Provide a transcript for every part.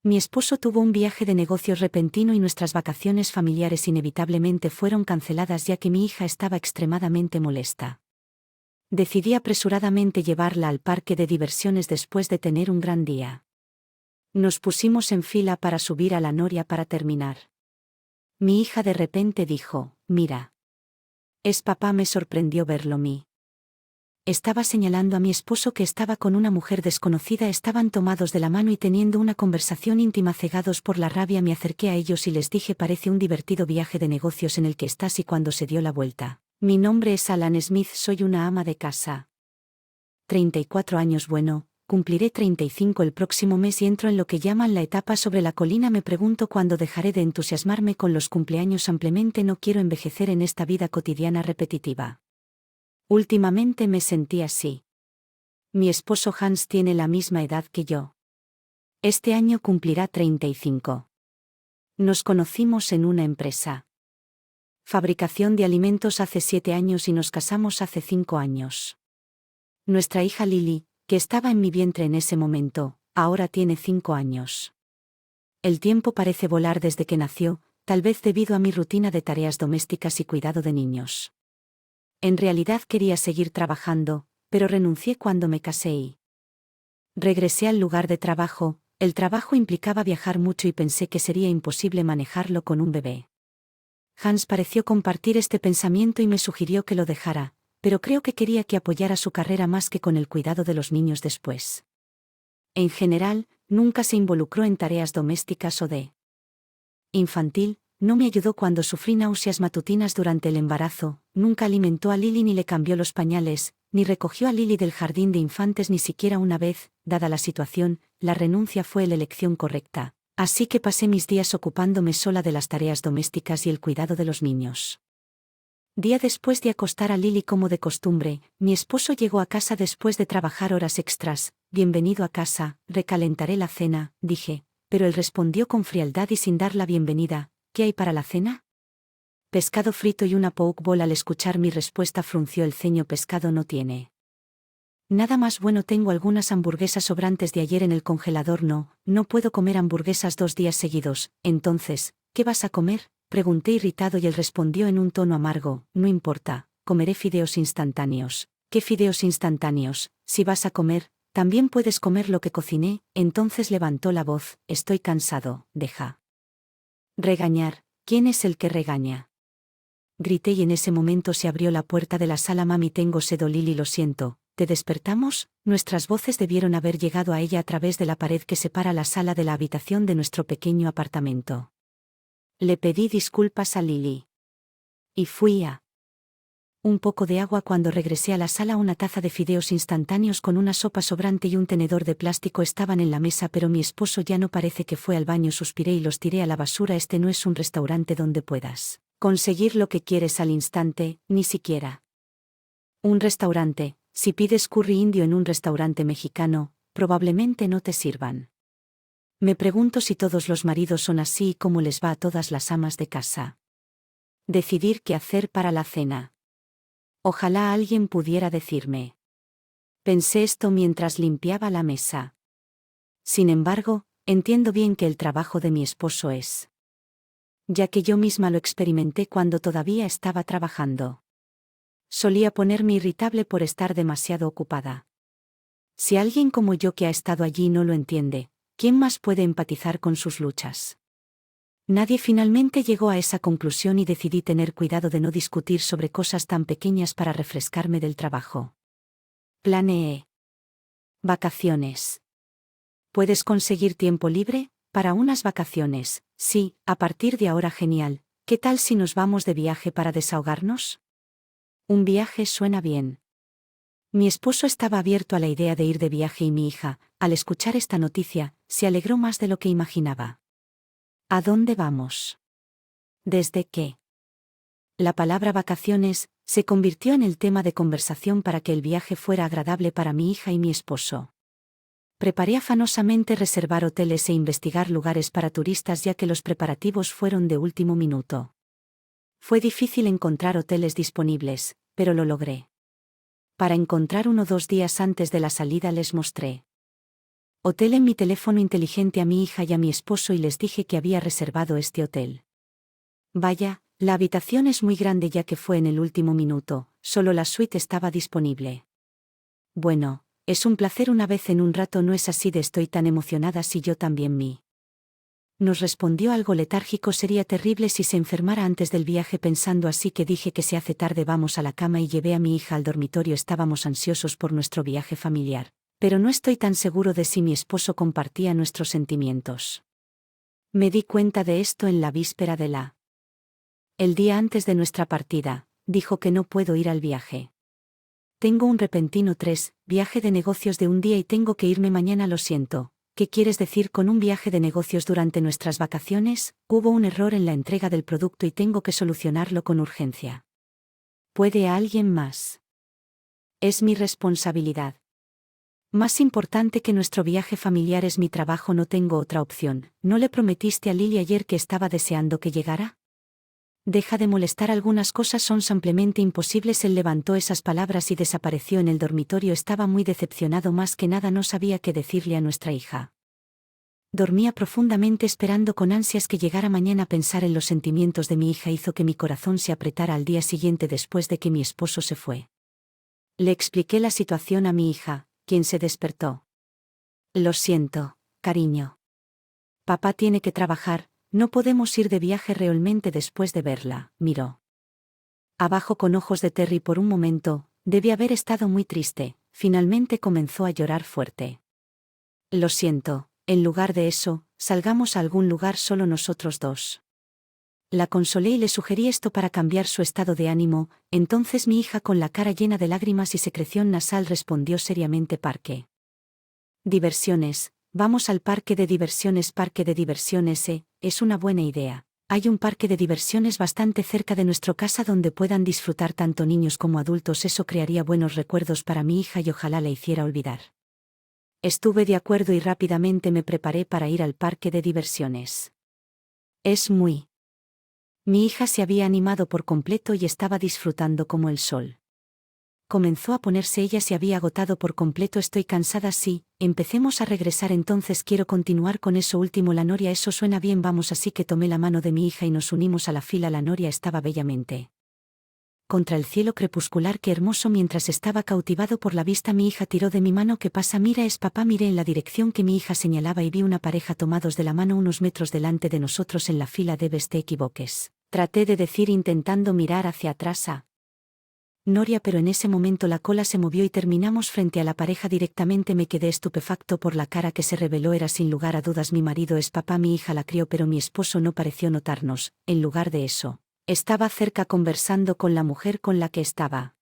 Mi esposo tuvo un viaje de negocios repentino y nuestras vacaciones familiares inevitablemente fueron canceladas ya que mi hija estaba extremadamente molesta. Decidí apresuradamente llevarla al parque de diversiones después de tener un gran día. Nos pusimos en fila para subir a la noria para terminar. Mi hija de repente dijo, «Mira. Es papá». Me sorprendió verlo mí. Estaba señalando a mi esposo que estaba con una mujer desconocida. Estaban tomados de la mano y teniendo una conversación íntima. Cegados por la rabia me acerqué a ellos y les dije, «Parece un divertido viaje de negocios en el que estás». Y cuando se dio la vuelta, «Mi nombre es Alan Smith, soy una ama de casa. 34 años. Bueno, cumpliré 35 el próximo mes y entro en lo que llaman la etapa sobre la colina. Me pregunto cuándo dejaré de entusiasmarme con los cumpleaños. Ampliamente no quiero envejecer en esta vida cotidiana repetitiva. Últimamente me sentí así. Mi esposo Hans tiene la misma edad que yo. Este año cumplirá 35. Nos conocimos en una empresa. Fabricación de alimentos hace 7 años y nos casamos hace 5 años. Nuestra hija Lily, que estaba en mi vientre en ese momento, ahora tiene 5 años. El tiempo parece volar desde que nació, tal vez debido a mi rutina de tareas domésticas y cuidado de niños. En realidad quería seguir trabajando, pero renuncié cuando me casé y regresé al lugar de trabajo. El trabajo implicaba viajar mucho y pensé que sería imposible manejarlo con un bebé. Hans pareció compartir este pensamiento y me sugirió que lo dejara, pero creo que quería que apoyara su carrera más que con el cuidado de los niños después. En general, nunca se involucró en tareas domésticas o de infantil. No me ayudó cuando sufrí náuseas matutinas durante el embarazo, nunca alimentó a Lily ni le cambió los pañales, ni recogió a Lily del jardín de infantes ni siquiera una vez. Dada la situación, la renuncia fue la elección correcta, así que pasé mis días ocupándome sola de las tareas domésticas y el cuidado de los niños. Día después de acostar a Lily como de costumbre, mi esposo llegó a casa después de trabajar horas extras. «Bienvenido a casa, recalentaré la cena», dije, pero él respondió con frialdad y sin dar la bienvenida, «¿Qué hay para la cena?». «Pescado frito y una poke bowl». Al escuchar mi respuesta frunció el ceño. «Pescado no tiene nada más bueno. Tengo algunas hamburguesas sobrantes de ayer en el congelador». No puedo comer hamburguesas 2 días seguidos». «Entonces, ¿qué vas a comer?», pregunté irritado y él respondió en un tono amargo, «No importa, comeré fideos instantáneos». «¿Qué fideos instantáneos? Si vas a comer, también puedes comer lo que cociné». Entonces levantó la voz, «Estoy cansado, deja regañar». «¿Quién es el que regaña?», grité y en ese momento se abrió la puerta de la sala. «Mami, tengo sed». «Oh, Lily, lo siento, ¿te despertamos?». Nuestras voces debieron haber llegado a ella a través de la pared que separa la sala de la habitación de nuestro pequeño apartamento. Le pedí disculpas a Lily y fui a un poco de agua. Cuando regresé a la sala, una taza de fideos instantáneos con una sopa sobrante y un tenedor de plástico estaban en la mesa. «Pero mi esposo ya no parece que fue al baño», suspiré y los tiré a la basura. «Este no es un restaurante donde puedas conseguir lo que quieres al instante, ni siquiera un restaurante. Si pides curry indio en un restaurante mexicano, probablemente no te sirvan». Me pregunto si todos los maridos son así y cómo les va a todas las amas de casa. Decidir qué hacer para la cena. Ojalá alguien pudiera decirme. Pensé esto mientras limpiaba la mesa. Sin embargo, entiendo bien que el trabajo de mi esposo es, ya que yo misma lo experimenté cuando todavía estaba trabajando. Solía ponerme irritable por estar demasiado ocupada. Si alguien como yo que ha estado allí no lo entiende, ¿quién más puede empatizar con sus luchas? Nadie. Finalmente llegó a esa conclusión y decidí tener cuidado de no discutir sobre cosas tan pequeñas para refrescarme del trabajo. Planeé vacaciones. ¿Puedes conseguir tiempo libre para unas vacaciones? Sí, a partir de ahora. Genial. ¿Qué tal si nos vamos de viaje para desahogarnos? Un viaje suena bien. Mi esposo estaba abierto a la idea de ir de viaje y mi hija, al escuchar esta noticia, se alegró más de lo que imaginaba. ¿A dónde vamos? ¿Desde qué? La palabra vacaciones se convirtió en el tema de conversación para que el viaje fuera agradable para mi hija y mi esposo. Preparé afanosamente reservar hoteles e investigar lugares para turistas ya que los preparativos fueron de último minuto. Fue difícil encontrar hoteles disponibles, pero lo logré. Para encontrar uno 2 días antes de la salida les mostré Hotel en mi teléfono inteligente a mi hija y a mi esposo y les dije que había reservado este hotel. Vaya, la habitación es muy grande ya que fue en el último minuto, solo la suite estaba disponible. Bueno, es un placer una vez en un rato, no es así de estoy tan emocionada si yo también mi. Nos respondió algo letárgico, sería terrible si se enfermara antes del viaje, pensando así que dije que se hace tarde, vamos a la cama y llevé a mi hija al dormitorio, estábamos ansiosos por nuestro viaje familiar, pero no estoy tan seguro de si mi esposo compartía nuestros sentimientos. Me di cuenta de esto en la víspera de la. El día antes de nuestra partida, dijo que no puedo ir al viaje. Tengo un repentino viaje de negocios de un día y tengo que irme mañana, lo siento. ¿Qué quieres decir con un viaje de negocios durante nuestras vacaciones? Hubo un error en la entrega del producto y tengo que solucionarlo con urgencia. ¿Puede a alguien más? Es mi responsabilidad. Más importante que nuestro viaje familiar es mi trabajo, no tengo otra opción. ¿No le prometiste a Lily ayer que estaba deseando que llegara? Deja de molestar, algunas cosas son simplemente imposibles. Él levantó esas palabras y desapareció en el dormitorio. Estaba muy decepcionado, más que nada no sabía qué decirle a nuestra hija. Dormía profundamente esperando con ansias que llegara mañana. Pensar en los sentimientos de mi hija hizo que mi corazón se apretara al día siguiente después de que mi esposo se fue. Le expliqué la situación a mi hija, quien se despertó. Lo siento, cariño. Papá tiene que trabajar. No podemos ir de viaje. Realmente después de verla, miró abajo con ojos de Terry por un momento, debía haber estado muy triste, finalmente comenzó a llorar fuerte. Lo siento, en lugar de eso, salgamos a algún lugar solo nosotros dos. La consolé y le sugerí esto para cambiar su estado de ánimo, entonces mi hija con la cara llena de lágrimas y secreción nasal respondió seriamente: parque. Diversiones. Vamos al parque de diversiones. Parque de diversiones, es una buena idea. Hay un parque de diversiones bastante cerca de nuestra casa donde puedan disfrutar tanto niños como adultos. Eso crearía buenos recuerdos para mi hija y ojalá la hiciera olvidar. Estuve de acuerdo y rápidamente me preparé para ir al parque de diversiones. Es muy. Mi hija se había animado por completo y estaba disfrutando como el sol. Comenzó a ponerse, ella se había agotado por completo. Estoy cansada, sí, empecemos a regresar entonces, quiero continuar con eso último. La noria, eso suena bien, vamos. Así que tomé la mano de mi hija y nos unimos a la fila. La noria estaba bellamente contra el cielo crepuscular, qué hermoso. Mientras estaba cautivado por la vista, mi hija tiró de mi mano. ¿Qué pasa? Mira, es papá. Miré en la dirección que mi hija señalaba y vi una pareja tomados de la mano unos metros delante de nosotros en la fila. Debes te equivoques, traté de decir intentando mirar hacia atrás a Noria, pero en ese momento la cola se movió y terminamos frente a la pareja directamente. Me quedé estupefacto por la cara que se reveló. Era sin lugar a dudas mi marido. Es papá. Mi hija la crió, pero mi esposo no pareció notarnos. En lugar de eso, estaba cerca conversando con la mujer con la que estaba.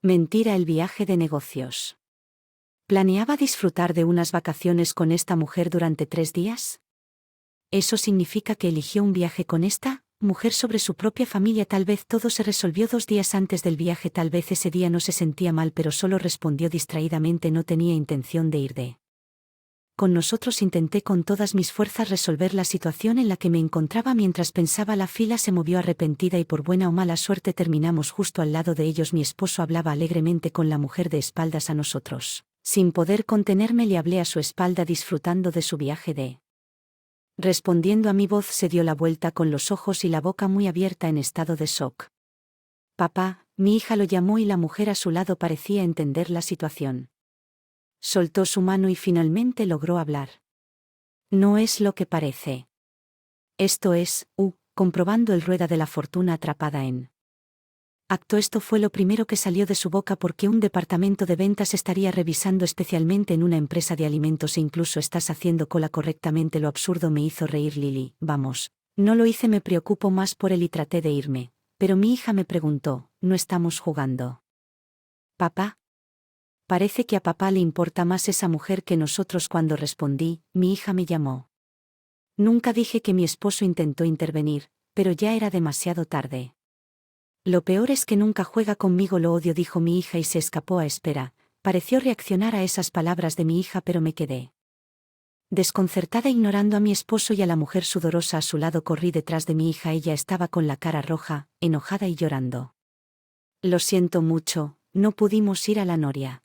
Mentira, el viaje de negocios. ¿Planeaba disfrutar de unas vacaciones con esta mujer durante 3 días? ¿Eso significa que eligió un viaje con esta mujer sobre su propia familia? Tal vez todo se resolvió 2 días antes del viaje. Tal vez ese día no se sentía mal, pero solo respondió distraídamente: no tenía intención de ir con nosotros. Intenté con todas mis fuerzas resolver la situación en la que me encontraba. Mientras pensaba, la fila se movió arrepentida y por buena o mala suerte terminamos justo al lado de ellos. Mi esposo hablaba alegremente con la mujer de espaldas a nosotros. Sin poder contenerme le hablé a su espalda disfrutando de su viaje de. Respondiendo a mi voz se dio la vuelta con los ojos y la boca muy abierta en estado de shock. Papá, mi hija lo llamó y la mujer a su lado parecía entender la situación. Soltó su mano y finalmente logró hablar. No es lo que parece. Esto es, comprobando el rueda de la fortuna atrapada en. Acto. Esto fue lo primero que salió de su boca porque un departamento de ventas estaría revisando, especialmente en una empresa de alimentos, e incluso estás haciendo cola correctamente. Lo absurdo me hizo reír. Lily, vamos. No lo hice, me preocupo más por él y traté de irme, pero mi hija me preguntó: ¿no estamos jugando? Papá. Parece que a papá le importa más esa mujer que nosotros. Cuando respondí, mi hija me llamó. Nunca dije que mi esposo intentó intervenir, pero ya era demasiado tarde. Lo peor es que nunca juega conmigo, lo odio, dijo mi hija y se escapó a espera. Pareció reaccionar a esas palabras de mi hija, pero me quedé desconcertada ignorando a mi esposo y a la mujer sudorosa a su lado. Corrí detrás de mi hija, ella estaba con la cara roja, enojada y llorando. Lo siento mucho, no pudimos ir a la noria.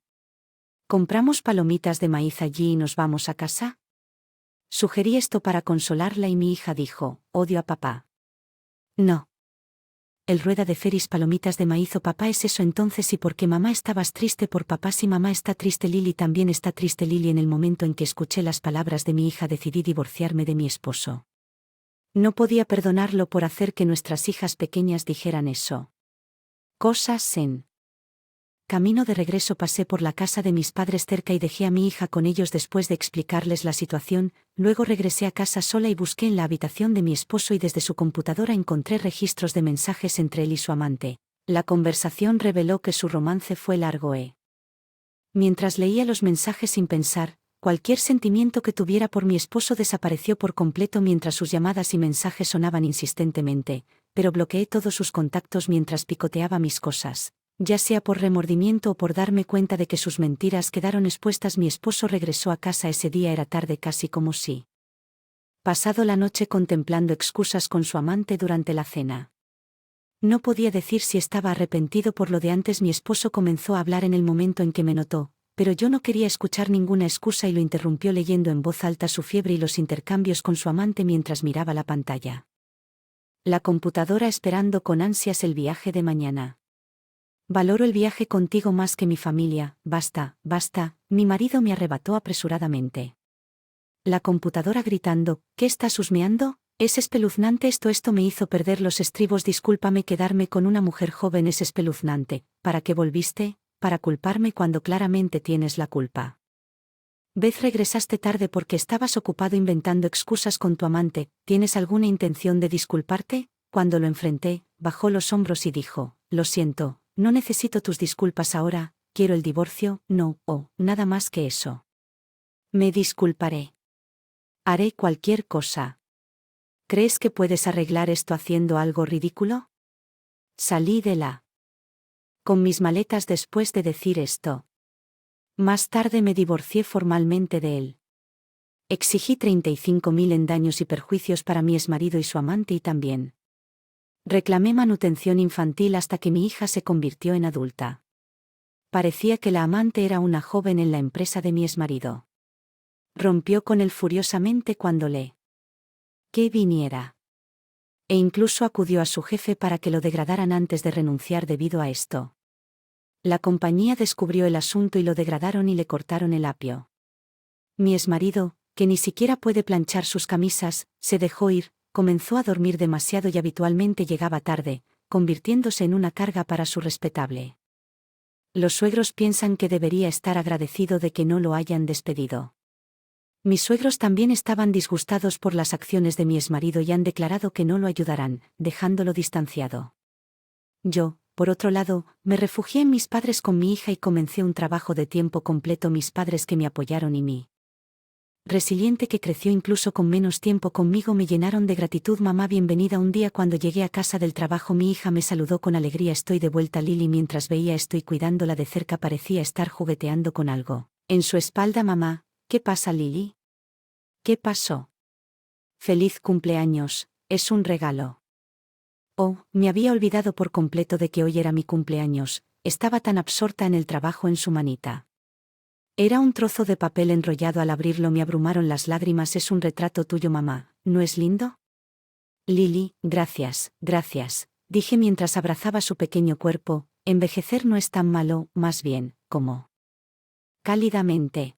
¿Compramos palomitas de maíz allí y nos vamos a casa? Sugerí esto para consolarla y mi hija dijo, odio a papá. No. El rueda de Feris palomitas de maíz o papá es eso entonces y porque mamá estabas triste por papá si mamá está triste Lily también está triste Lily en el momento en que escuché las palabras de mi hija decidí divorciarme de mi esposo. No podía perdonarlo por hacer que nuestras hijas pequeñas dijeran eso. Cosas en. Camino de regreso pasé por la casa de mis padres cerca y dejé a mi hija con ellos después de explicarles la situación, luego regresé a casa sola y busqué en la habitación de mi esposo y desde su computadora encontré registros de mensajes entre él y su amante. La conversación reveló que su romance fue largo. Mientras leía los mensajes sin pensar, cualquier sentimiento que tuviera por mi esposo desapareció por completo mientras sus llamadas y mensajes sonaban insistentemente, pero bloqueé todos sus contactos mientras picoteaba mis cosas. Ya sea por remordimiento o por darme cuenta de que sus mentiras quedaron expuestas, mi esposo regresó a casa ese día, era tarde casi como si. Pasado la noche contemplando excusas con su amante durante la cena. No podía decir si estaba arrepentido por lo de antes. Mi esposo comenzó a hablar en el momento en que me notó, pero yo no quería escuchar ninguna excusa y lo interrumpió leyendo en voz alta su fiebre y los intercambios con su amante mientras miraba la pantalla. La computadora esperando con ansias el viaje de mañana. Valoro el viaje contigo más que mi familia, basta, basta, mi marido me arrebató apresuradamente. La computadora gritando, ¿qué estás husmeando? Es espeluznante esto me hizo perder los estribos. Discúlpame, quedarme con una mujer joven es espeluznante. ¿Para qué volviste? Para culparme cuando claramente tienes la culpa. Beth, regresaste tarde porque estabas ocupado inventando excusas con tu amante. ¿Tienes alguna intención de disculparte? Cuando lo enfrenté, bajó los hombros y dijo, lo siento. No necesito tus disculpas ahora, quiero el divorcio, no, nada más que eso. Me disculparé. Haré cualquier cosa. ¿Crees que puedes arreglar esto haciendo algo ridículo? Salí de la. Con mis maletas después de decir esto. Más tarde me divorcié formalmente de él. Exigí 35.000 en daños y perjuicios para mi exmarido y su amante y también. Reclamé manutención infantil hasta que mi hija se convirtió en adulta. Parecía que la amante era una joven en la empresa de mi exmarido. Rompió con él furiosamente cuando que viniera. E incluso acudió a su jefe para que lo degradaran antes de renunciar debido a esto. La compañía descubrió el asunto y lo degradaron y le cortaron el apio. Mi exmarido, que ni siquiera puede planchar sus camisas, se dejó ir. Comenzó a dormir demasiado y habitualmente llegaba tarde, convirtiéndose en una carga para su respetable. Los suegros piensan que debería estar agradecido de que no lo hayan despedido. Mis suegros también estaban disgustados por las acciones de mi exmarido y han declarado que no lo ayudarán, dejándolo distanciado. Yo, por otro lado, me refugié en mis padres con mi hija y comencé un trabajo de tiempo completo. Mis padres que me apoyaron y mi resiliente que creció incluso con menos tiempo conmigo me llenaron de gratitud. Mamá, bienvenida. Un día cuando llegué a casa del trabajo mi hija me saludó con alegría. Estoy de vuelta. Lily, mientras veía esto y cuidándola de cerca, parecía estar jugueteando con algo en su espalda. Mamá, ¿qué pasa, Lily? ¿Qué pasó? Feliz cumpleaños, es un regalo. Oh, me había olvidado por completo de que hoy era mi cumpleaños, estaba tan absorta en el trabajo. En su manita era un trozo de papel enrollado. Al abrirlo me abrumaron las lágrimas. Es un retrato tuyo, mamá, ¿no es lindo? Lily, gracias, gracias, dije mientras abrazaba su pequeño cuerpo. Envejecer no es tan malo, más bien, como. Cálidamente.